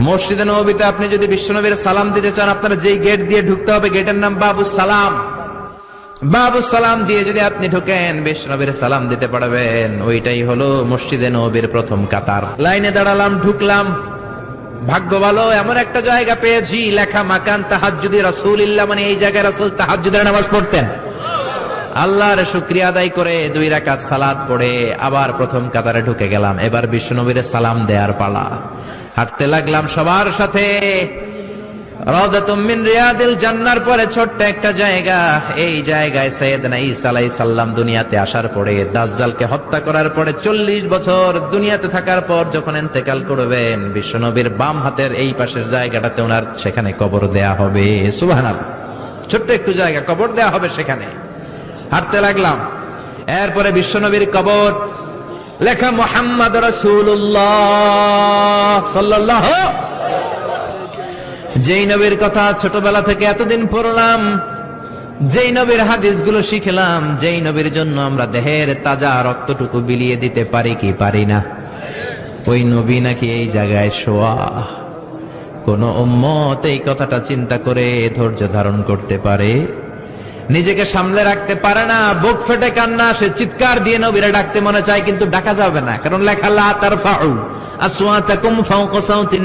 মসজিদে নববীতে আপনি যদি বিশ্বনবীর সালাম দিতে চান, আপনার যেই গেট দিয়ে ঢুকতে হবে, গেটের নাম বাবুস সালাম। বাবুস সালাম দিয়ে যদি আপনি ঢুকেন, বিশ্বনবীর সালাম দিতে পারবেন। ওইটাই হলো মসজিদে নববীর প্রথম কাতার। লাইনে দাঁড়ালাম, ঢুকলাম। ভাগ্য ভালো, এমন একটা জায়গা পেয়েছি লেখা মাকান তাহাজ্জুদি রাসূলিল্লাহ, মানে এই জায়গায় রাসূল তাহাজ্জুদের নামাজ পড়তেন। আল্লাহর শুকরিয়া আদায় করে 2 রাকাত সালাত পড়ে আবার প্রথম কাতারে ঢুকে গেলাম। এবার বিশ্বনবীর সালাম দেওয়ার পালা। হাঁটতে লাগলাম সবার সাথে। রাউদাতুম মিন রিয়াদিল জান্নার পরে ছোট্ট একটা জায়গা, এই জায়গায় সাইয়েদনা ঈসা আলাইহিস সালাম দুনিয়াতে আসার পরে, দাজ্জালকে হত্যা করার পরে 40 বছর দুনিয়াতে থাকার পর যখন ইন্তেকাল করবেন, বিশ্বনবীর বাম হাতের এই পাশের জায়গাটাতে ওনার সেখানে কবর দেয়া হবে। সুবহানাল্লাহ, ছোট্ট একটু জায়গা, কবর দেয়া হবে সেখানে। হাঁটতে লাগলাম, এরপরে বিশ্বনবীর কবর, লেখা মুহাম্মদ রাসূলুল্লাহ সাল্লাল্লাহু। যেই নবীর কথা ছোটবেলা থেকে এতদিন পড়লাম, যেই নবীর হাদিসগুলো শিখলাম, যেই নবীর জন্য আমরা দেহের তাজা রক্তটুকু বিলিয়ে দিতে পারি কি পারি না, ওই নবী নাকি এই জায়গায় শোয়া। কোন উম্মত এই কথাটা চিন্তা করে ধৈর্য ধারণ করতে পারে? নিজেকে সামলে রাখতে পারে না, বুক ফেটে কান্না আসে, চিৎকার দিয়ে নবীরা ডাকতে মনে চায়, কিন্তু ডাকা যাবে না, কারণ লেখা লা তারফাউ আসওয়াতাকুম ফাওকা সাওতিন